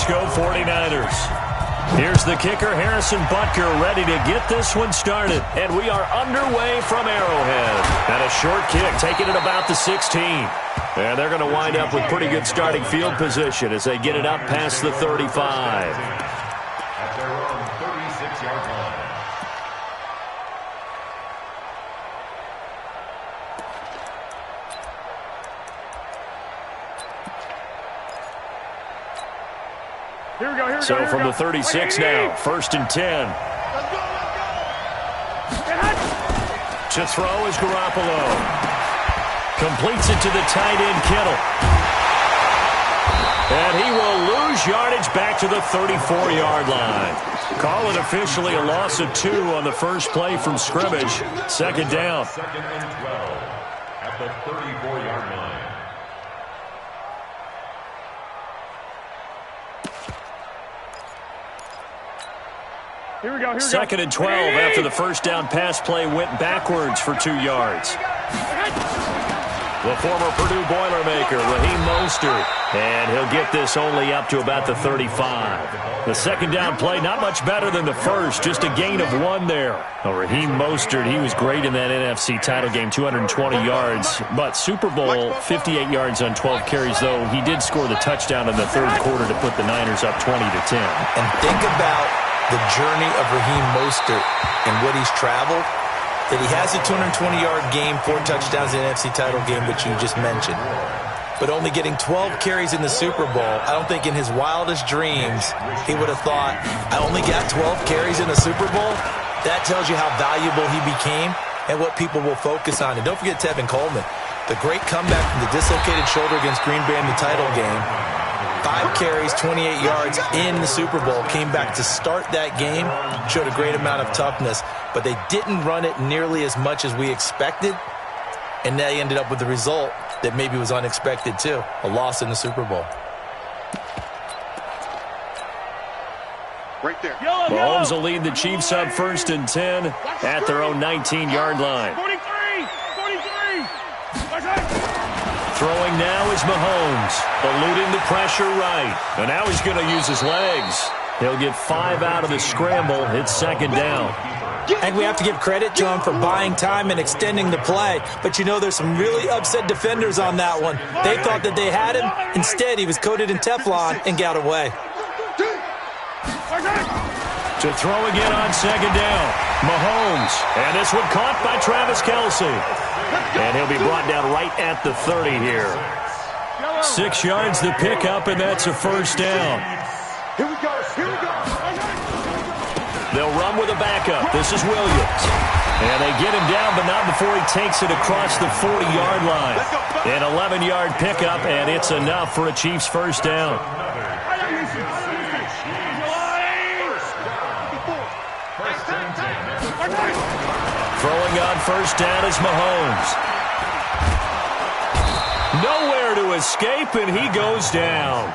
go 49ers. Here's the kicker, Harrison Butker, ready to get this one started. And we are underway from Arrowhead. And a short kick, taking it about the 16. And they're going to wind up with pretty good starting field position as they get it up past the 35. At their own 36-yard line. So from the 36 now, 1st and 10. To throw is Garoppolo. Completes it to the tight end, Kittle. And he will lose yardage back to the 34-yard line. Call it officially a loss of 2 on the first play from scrimmage. 2nd down. 2nd and 12 at the 34-yard line. Here we go. 2nd and 12 after the first down pass play went backwards for 2 yards. The former Purdue Boilermaker, Raheem Mostert. And he'll get this only up to about the 35. The 2nd down play, not much better than the first, just a gain of 1 there. Well, Raheem Mostert, he was great in that NFC title game, 220 yards. But Super Bowl, 58 yards on 12 carries, though. He did score the touchdown in the 3rd quarter to put the Niners up 20-10. And think about the journey of Raheem Mostert and what he's traveled. That he has a 220-yard game, 4 touchdowns in the NFC title game, which you just mentioned. But only getting 12 carries in the Super Bowl, I don't think in his wildest dreams he would have thought, I only got 12 carries in the Super Bowl? That tells you how valuable he became and what people will focus on. And don't forget Tevin Coleman, the great comeback from the dislocated shoulder against Green Bay in the title game. 5 carries, 28 yards in the Super Bowl. Came back to start that game. Showed a great amount of toughness. But they didn't run it nearly as much as we expected. And they ended up with the result that maybe was unexpected too. A loss in the Super Bowl. Right there. Mahomes will lead the Chiefs up 1st and 10 at their own 19-yard line. 43. Throwing now is Mahomes, eluding the pressure right. And now he's going to use his legs. He'll get 5 out of the scramble. It's 2nd down. And we have to give credit to him for buying time and extending the play. But you know, there's some really upset defenders on that one. They thought that they had him. Instead, he was coated in Teflon and got away. To throw again on 2nd down. Mahomes. And this one caught by Travis Kelce. And he'll be brought down right at the 30 here. 6 yards the pickup, and that's a 1st down. Here we go. They'll run with a backup. This is Williams. And they get him down, but not before he takes it across the 40-yard line. An 11-yard pickup, and it's enough for a Chiefs 1st down. Throwing on 1st down is Mahomes. Nowhere to escape, and he goes down.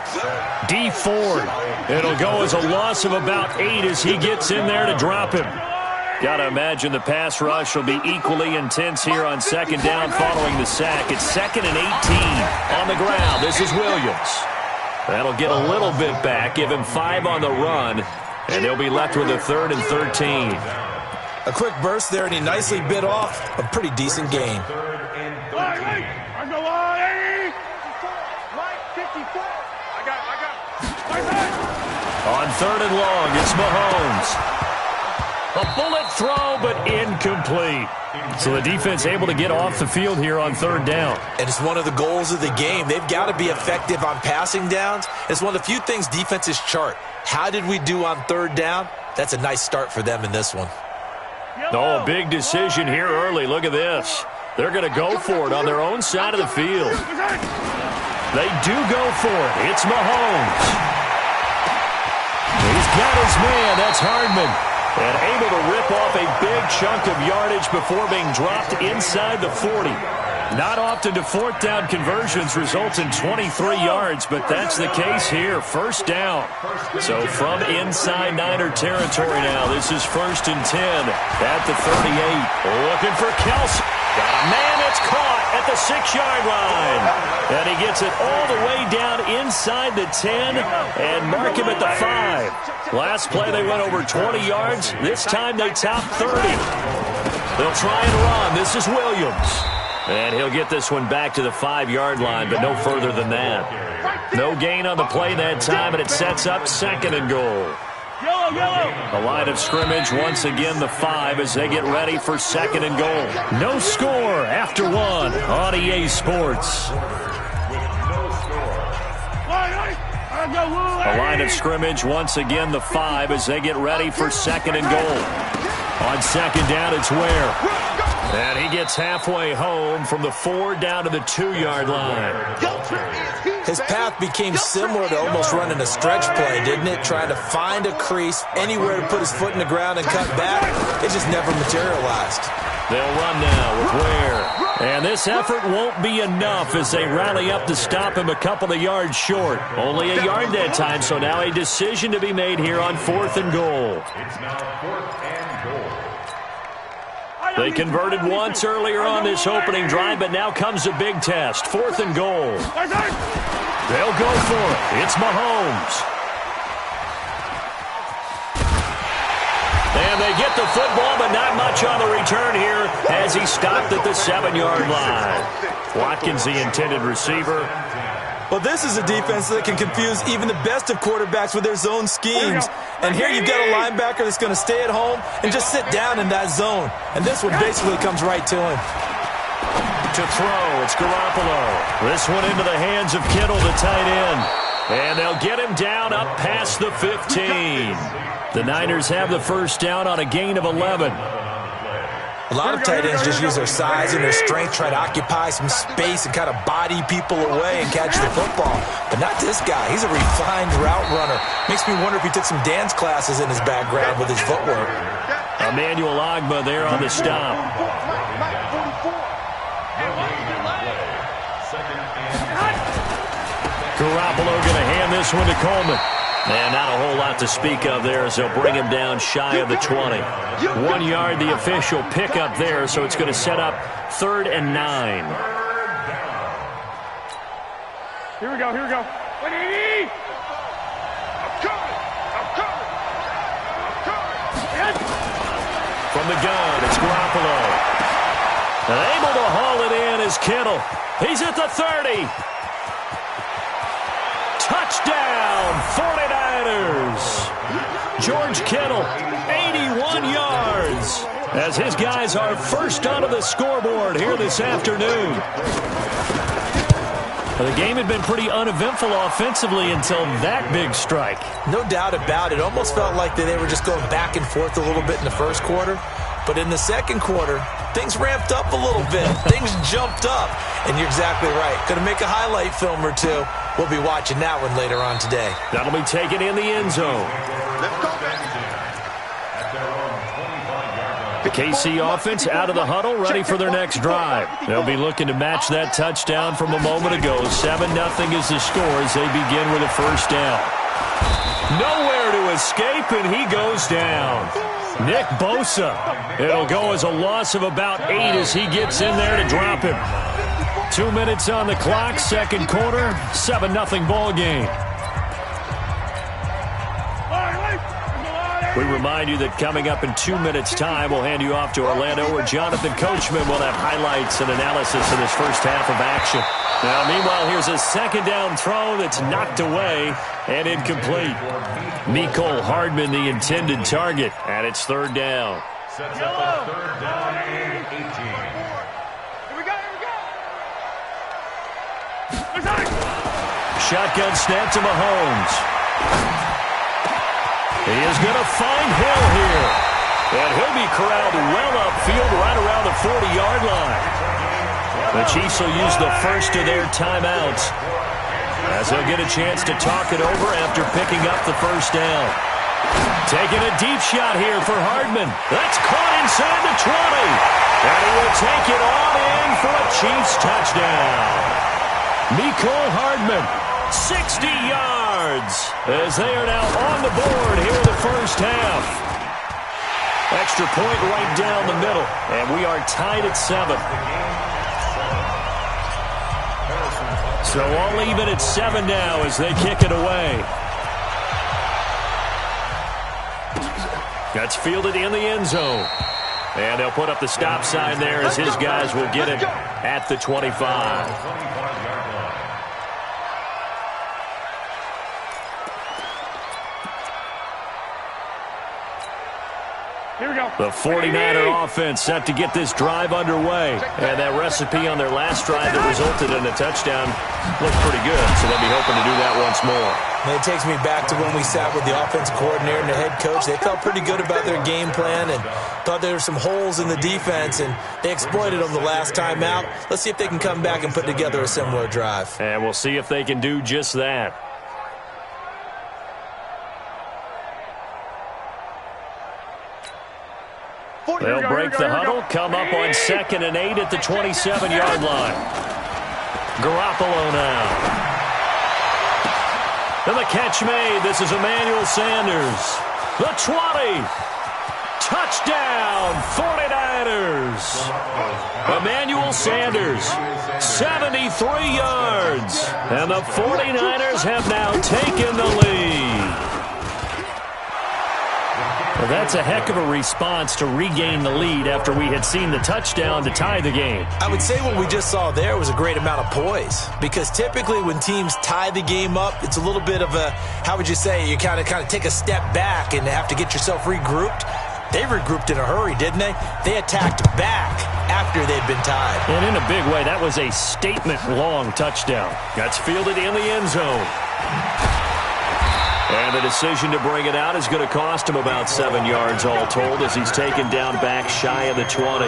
D Ford. It'll go as a loss of about 8 as he gets in there to drop him. Got to imagine the pass rush will be equally intense here on 2nd down following the sack. It's 2nd and 18 on the ground. This is Williams. That'll get a little bit back, give him 5 on the run, and they'll be left with a 3rd and 13. A quick burst there, and he nicely bit off a pretty decent game. 3rd and 13. On 3rd and long, it's Mahomes. A bullet throw, but incomplete. So the defense able to get off the field here on 3rd down. And it's one of the goals of the game. They've got to be effective on passing downs. It's one of the few things defenses chart. How did we do on 3rd down? That's a nice start for them in this one. Oh, big decision here early. Look at this. They're going to go for it on their own side of the field. They do go for it. It's Mahomes. He's got his man. That's Hardman. And able to rip off a big chunk of yardage before being dropped inside the 40. Not often do 4th down conversions result in 23 yards, but that's the case here. 1st down. So from inside Niner territory now, this is 1st and 10 at the 38. Looking for Kelce. Got a man that's caught at the 6-yard line. And he gets it all the way down inside the 10 and mark him at the 5. Last play they went over 20 yards. This time they top 30. They'll try and run. This is Williams. And he'll get this one back to the 5-yard line, but no further than that. No gain on the play that time, and it sets up 2nd and goal. The line of scrimmage, once again, the 5 as they get ready for 2nd and goal. No score after 1 on EA Sports. The line of scrimmage, once again, the 5 as they get ready for 2nd and goal. On 2nd down, it's Ware. And he gets halfway home from the 4 down to the 2-yard line. His path became similar to almost running a stretch play, didn't it? Trying to find a crease, anywhere to put his foot in the ground and cut back. It just never materialized. They'll run now with Ware. And this effort won't be enough as they rally up to stop him a couple of yards short. Only a yard that time, so now a decision to be made here on 4th and goal. It's now 4th and goal. They converted once earlier on this opening drive, but now comes a big test. 4th and goal. They'll go for it. It's Mahomes. And they get the football, but not much on the return here as he stopped at the 7-yard line. Watkins, the intended receiver. Well, this is a defense that can confuse even the best of quarterbacks with their zone schemes. And here you've got a linebacker that's going to stay at home and just sit down in that zone. And this one basically comes right to him. To throw, it's Garoppolo. This one into the hands of Kittle, the tight end. And they'll get him down up past the 15. The Niners have the first down on a gain of 11. A lot of tight ends just use their size and their strength, try to occupy some space and kind of body people away and catch the football. But not this guy. He's a refined route runner. Makes me wonder if he took some dance classes in his background with his footwork. Emmanuel Ogbah there on the stop. Garoppolo going to hand this one to Coleman. And not a whole lot to speak of there as they'll bring him down shy of the 20. 1 yard, the official pickup there, so it's going to set up 3rd and 9. Here we go, here we go. I'm coming. From the gun, it's Garoppolo. And able to haul it in is Kittle. He's at the 30. Touchdown, 49ers. George Kittle, 81 yards, as his guys are first onto the scoreboard here this afternoon. The game had been pretty uneventful offensively until that big strike. No doubt about it. Almost felt like they were just going back and forth a little bit in the first quarter. But in the second quarter, things ramped up a little bit. Things jumped up. And you're exactly right. Going to make a highlight film or two. We'll be watching that one later on today. That'll be taken in the end zone. The KC offense out of the huddle, ready for their next drive. They'll be looking to match that touchdown from a moment ago. 7-0 is the score as they begin with a first down. Nowhere to escape, and he goes down. Nick Bosa. It'll go as a loss of about 8 as he gets in there to drop him. 2 minutes on the clock, second quarter, 7-0 ball game. We remind you that coming up in 2 minutes' time, we'll hand you off to Orlando, where Jonathan Coachman will have highlights and analysis of this first half of action. Now, meanwhile, here's a second down throw that's knocked away and incomplete. Mecole Hardman, the intended target, and it's 3rd down. Sets up a 3rd down and 18. Shotgun snap to Mahomes. He is going to find Hill here. And he'll be corralled well upfield right around the 40-yard line. The Chiefs will use the first of their timeouts as they'll get a chance to talk it over after picking up the first down. Taking a deep shot here for Hardman. That's caught inside the 20. And he will take it all in for a Chiefs touchdown. Mecole Hardman, 60 yards, as they are now on the board here in the first half. Extra point right down the middle, and we are tied at 7. So all even at 7 now as they kick it away. That's fielded in the end zone. And they'll put up the stop sign there as his guys will get it at the 25. Here we go. The 49er offense set to get this drive underway. And that recipe on their last drive that resulted in a touchdown looked pretty good, so they'll be hoping to do that once more. And it takes me back to when we sat with the offensive coordinator and the head coach. They felt pretty good about their game plan and thought there were some holes in the defense, and they exploited them the last time out. Let's see if they can come back and put together a similar drive. And we'll see if they can do just that. They'll break the huddle, come up on 2nd and 8 at the 27-yard line. Garoppolo now. And the catch made. This is Emmanuel Sanders. The 20. Touchdown, 49ers. Emmanuel Sanders, 73 yards. And the 49ers have now taken the lead. Well, that's a heck of a response to regain the lead after we had seen the touchdown to tie the game. I would say what we just saw there was a great amount of poise, because typically when teams tie the game up, it's a little bit of a, how would you say, you kind of take a step back and have to get yourself regrouped. They regrouped in a hurry, didn't they? They attacked back after they'd been tied. And in a big way, that was a statement-long touchdown. That's fielded in the end zone. And the decision to bring it out is going to cost him about 7 yards all told as he's taken down back shy of the 20.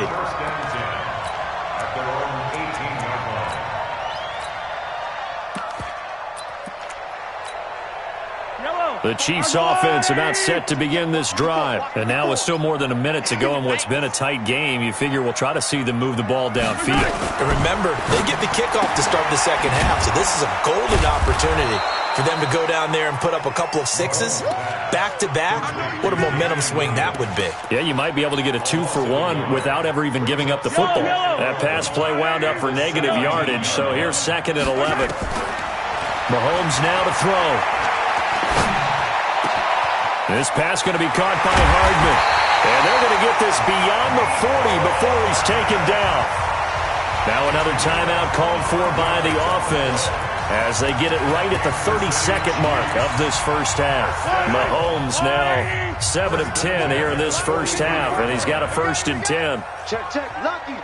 The Chiefs offense about set to begin this drive. And now with still more than a minute to go in what's been a tight game, you figure we'll try to see them move the ball downfield. And remember, they get the kickoff to start the second half, so this is a golden opportunity for them to go down there and put up a couple of sixes back-to-back. What a momentum swing that would be. Yeah, you might be able to get a 2-for-1 without ever even giving up the football. That pass play wound up for negative yardage, so here's 2nd and 11. Mahomes now to throw. This pass going to be caught by Hardman. And they're going to get this beyond the 40 before he's taken down. Now another timeout called for by the offense as they get it right at the 32nd mark of this first half. Mahomes now 7 of 10 here in this first half, and he's got a 1st and 10. Check. Lucky.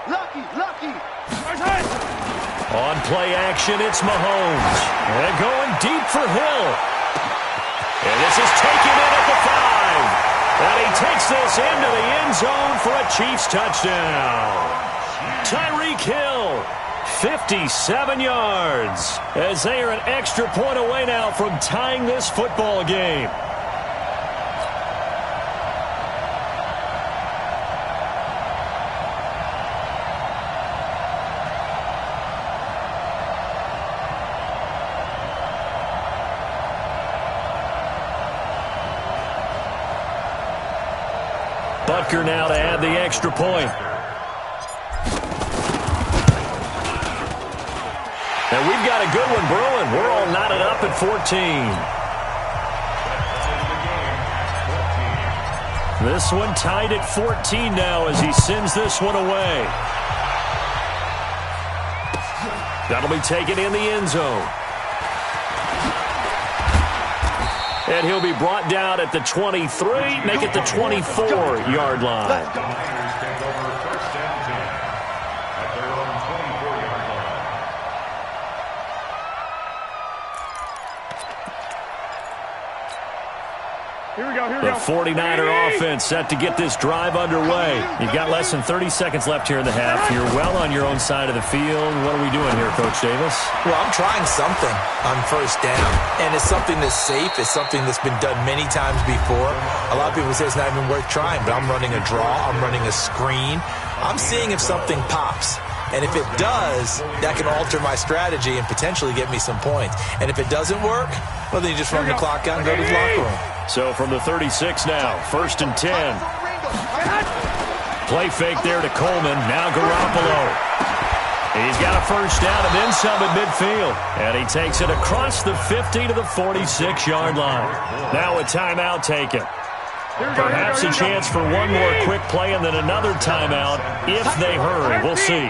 On play action, it's Mahomes. And going deep for Hill. And this is taken in at the 5. And he takes this into the end zone for a Chiefs touchdown. Tyreek Hill, 57 yards, as they are an extra point away now from tying this football game. Butker now to add the extra point. And we've got a good one brewing. We're all knotted up at 14. This one tied at 14 now as he sends this one away. That'll be taken in the end zone. And he'll be brought down at the 23, make it the 24-yard line. The 49er offense set to get this drive underway. You've got less than 30 seconds left here in the half. You're well on your own side of the field. What are we doing here, Coach Davis? Well, I'm trying something on first down, and it's something that's safe. It's something that's been done many times before. A lot of people say it's not even worth trying, but I'm running a draw. I'm running a screen. I'm seeing if something pops. And if it does, that can alter my strategy and potentially get me some points. And if it doesn't work, well, then you just run the clock out and go to the locker room. So from the 36 now, 1st and 10. Play fake there to Coleman. Now Garoppolo. He's got a first down and then some at midfield. And he takes it across the 50 to the 46-yard line. Now a timeout taken. Perhaps a chance for one more quick play and then another timeout if they hurry. We'll see.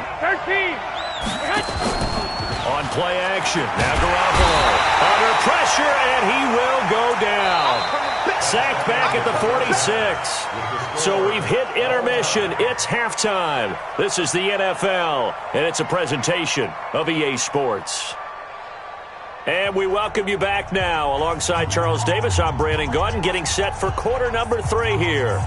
On play action. Now Garoppolo. Under pressure, and he will go down. Sacked back at the 46. So we've hit intermission. It's halftime. This is the NFL, and it's a presentation of EA Sports. And we welcome you back now. Alongside Charles Davis, I'm Brandon Gaudin, getting set for quarter number 3 here.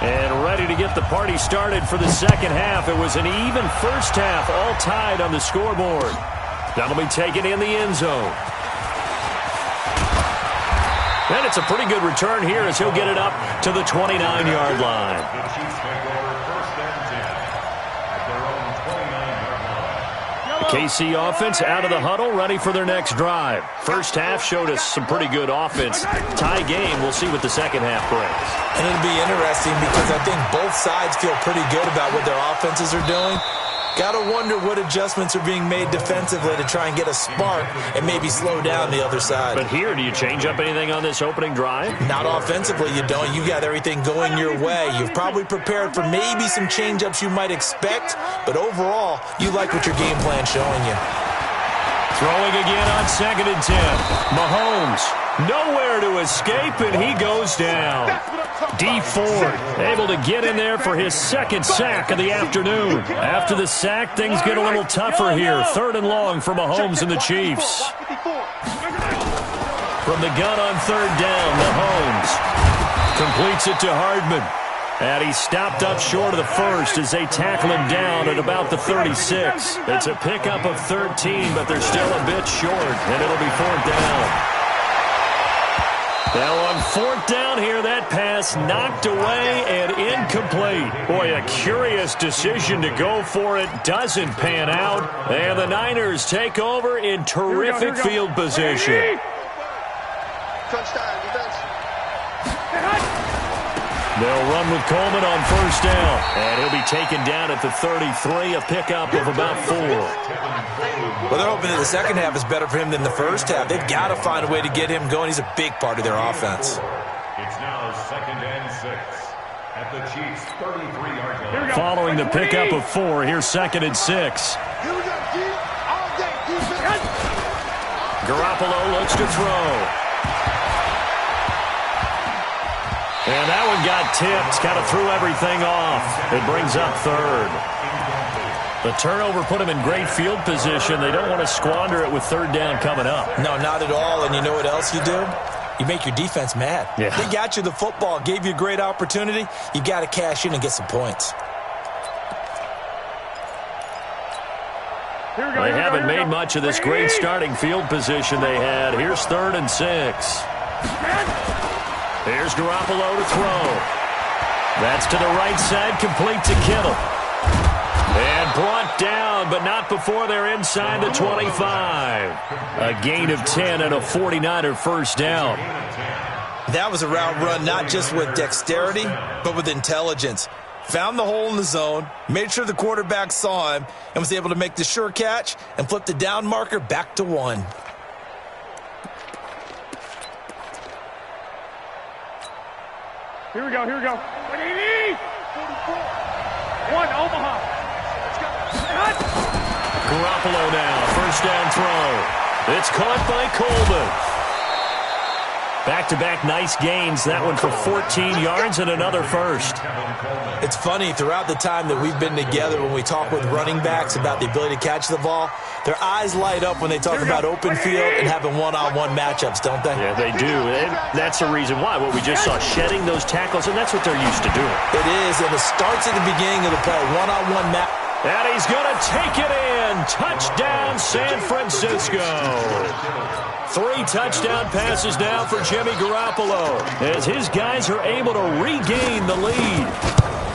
And ready to get the party started for the second half. It was an even first half, all tied on the scoreboard. That'll be taken in the end zone. And it's a pretty good return here as he'll get it up to the 29-yard line. The KC offense out of the huddle, ready for their next drive. First half showed us some pretty good offense. Tie game, we'll see what the second half brings. And it'll be interesting because I think both sides feel pretty good about what their offenses are doing. Got to wonder what adjustments are being made defensively to try and get a spark and maybe slow down the other side. But here, do you change up anything on this opening drive? Not offensively, you don't. You got everything going your way. You've probably prepared for maybe some change-ups you might expect, but overall, you like what your game plan's showing you. Throwing again on 2nd and 10. Mahomes, nowhere to escape, and he goes down. D Ford able to get in there for his second sack of the afternoon. After the sack, things get a little tougher here. 3rd and long for Mahomes and the Chiefs. From the gun on 3rd down, Mahomes completes it to Hardman. And he stopped up short of the first as they tackle him down at about the 36. It's a pickup of 13, but they're still a bit short, and it'll be 4th down. Now on 4th down here, that pass knocked away and incomplete. Boy, a curious decision to go for it. Doesn't pan out. And the Niners take over in terrific field position. Touchdown, defense. They'll run with Coleman on 1st down. And he'll be taken down at the 33, a pickup of about 4. Well, they're hoping that the second half is better for him than the first half. They've got to find a way to get him going. He's a big part of their offense. It's now 2nd and 6 at the Chiefs' 33-yard line. Following the pickup of 4, here's 2nd and 6. Garoppolo looks to throw. And that one got tipped, kind of threw everything off. It brings up 3rd. The turnover put him in great field position. They don't want to squander it with 3rd down coming up. No, not at all. And you know what else you do? You make your defense mad. Yeah. They got you the football, gave you a great opportunity. You got to cash in and get some points. They haven't made much of this great starting field position they had. Here's 3rd and 6. Here's Garoppolo to throw. That's to the right side, complete to Kittle. And brought down, but not before they're inside the 25. A gain of 10 and a 49er first down. That was a route run not just with dexterity, but with intelligence. Found the hole in the zone, made sure the quarterback saw him, and was able to make the sure catch and flip the down marker back to 1. Here we go, here we go. What do you need? 1, Omaha. Garoppolo now, first down throw. It's caught by Coleman. Back-to-back nice gains. That one for 14 yards and another first. It's funny, throughout the time that we've been together, when we talk with running backs about the ability to catch the ball, their eyes light up when they talk about open field and having one-on-one matchups, don't they? Yeah, they do. And that's the reason why. What we just saw, shedding those tackles, and that's what they're used to doing. It is, and it starts at the beginning of the play. One-on-one match. And he's going to take it in. Touchdown, San Francisco. 3 touchdown passes now for Jimmy Garoppolo as his guys are able to regain the lead.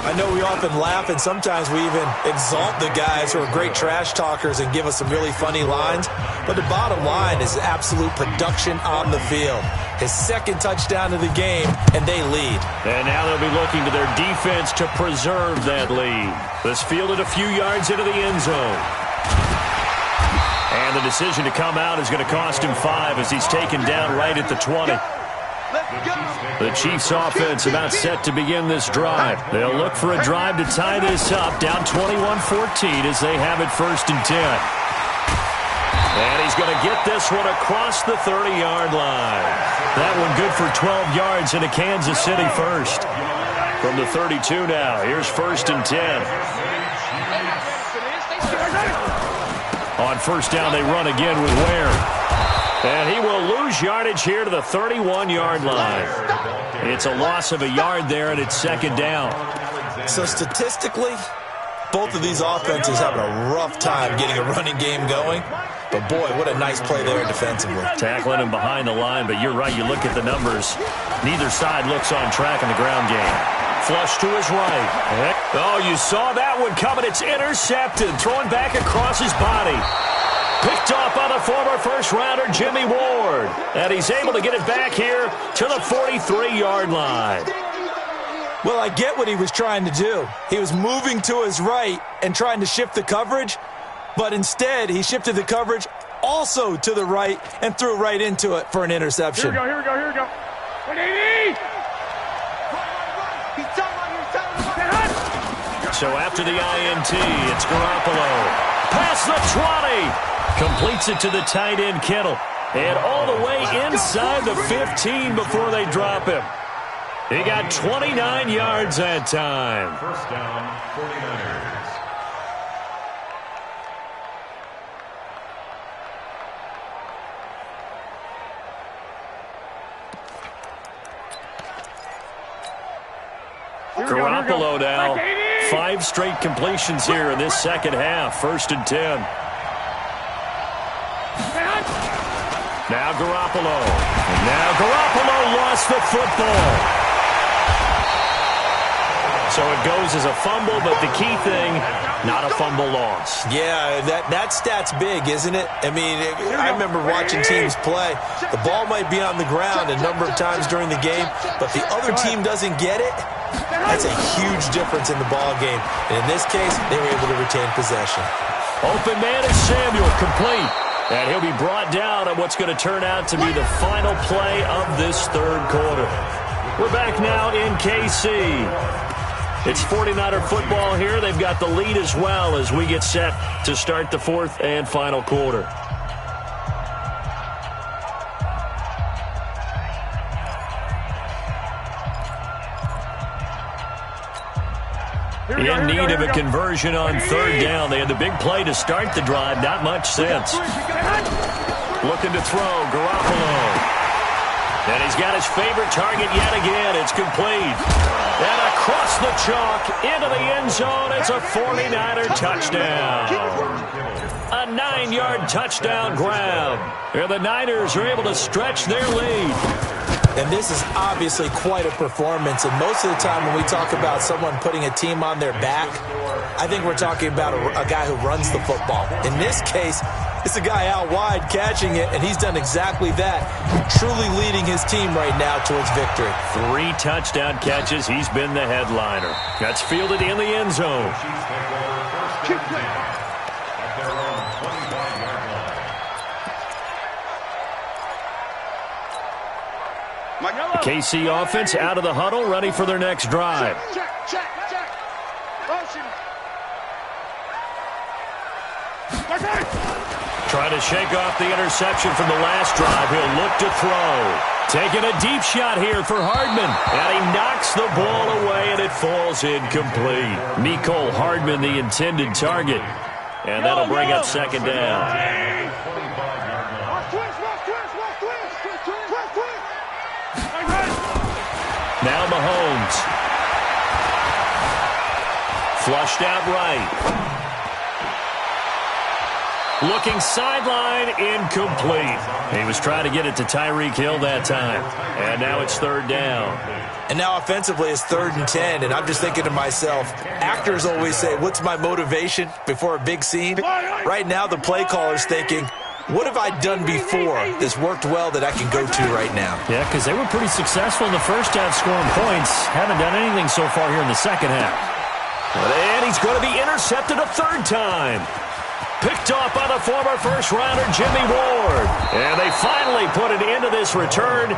I know we often laugh, and sometimes we even exalt the guys who are great trash talkers and give us some really funny lines. But the bottom line is absolute production on the field. His 2nd touchdown of the game, and they lead. And now they'll be looking to their defense to preserve that lead. This fielded a few yards into the end zone. And the decision to come out is going to cost him 5 as he's taken down right at the 20. The Chiefs offense about set to begin this drive. They'll look for a drive to tie this up, down 21-14 as they have it 1st and 10. And he's going to get this one across the 30-yard line. That one good for 12 yards into Kansas City first. From the 32 now, here's 1st and 10. On 1st down, they run again with Ware. And he will lose yardage here to the 31-yard line. It's a loss of a yard there, and it's 2nd down. So statistically, both of these offenses having a rough time getting a running game going. But, boy, what a nice play there defensively. Tackling him behind the line, but you're right. You look at the numbers. Neither side looks on track in the ground game. Flush to his right. Oh, you saw that one coming. It's intercepted. Thrown back across his body. Picked off by the former first-rounder Jimmy Ward. And he's able to get it back here to the 43-yard line. Well, I get what he was trying to do. He was moving to his right and trying to shift the coverage. But instead, he shifted the coverage also to the right and threw right into it for an interception. Here we go. So after the INT, it's Garoppolo. Past the 20. Completes it to the tight end, Kittle. And all the way inside the 15 before they drop him. He got 29 yards that time. 1st down, 49ers. Garoppolo now. 5 straight completions here in this 2nd half. 1st and 10. Now Garoppolo. And now Garoppolo lost the football. So it goes as a fumble, but the key thing, not a fumble loss. Yeah, that stat's big, isn't it? I mean, I remember watching teams play. The ball might be on the ground a number of times during the game, but the other team doesn't get it. That's a huge difference in the ball game. And in this case, they were able to retain possession. Open man is Samuel, complete. And he'll be brought down at what's going to turn out to be the final play of this 3rd quarter. We're back now in KC. It's 49er football here. They've got the lead as well as we get set to start the 4th and final quarter. In need of a conversion on 3rd down. They had the big play to start the drive. Not much sense. Looking to throw. Garoppolo. And he's got his favorite target yet again. It's complete. And across the chalk into the end zone. It's a 49er touchdown. A 9-yard touchdown grab. And the Niners are able to stretch their lead. And this is obviously quite a performance. And most of the time when we talk about someone putting a team on their back, I think we're talking about a guy who runs the football. In this case, it's a guy out wide catching it, and he's done exactly that, truly leading his team right now towards victory. 3 touchdown catches. He's been the headliner. That's fielded in the end zone. The KC offense out of the huddle, ready for their next drive. Check. Motion. Trying to shake off the interception from the last drive. He'll look to throw. Taking a deep shot here for Hardman. And he knocks the ball away, and it falls incomplete. Mecole Hardman, the intended target. And that'll bring up 2nd down. Now Mahomes. Flushed out right. Looking sideline, incomplete. He was trying to get it to Tyreek Hill that time. And now it's 3rd down. And now offensively it's 3rd and 10, and I'm just thinking to myself, actors always say, what's my motivation before a big scene? Right now the play caller's thinking, what have I done before that's worked well that I can go to right now? Yeah, because they were pretty successful in the first half scoring points. Haven't done anything so far here in the second half. And he's going to be intercepted a 3rd time. Picked off by the former first-rounder Jimmy Ward. And they finally put an end to this return.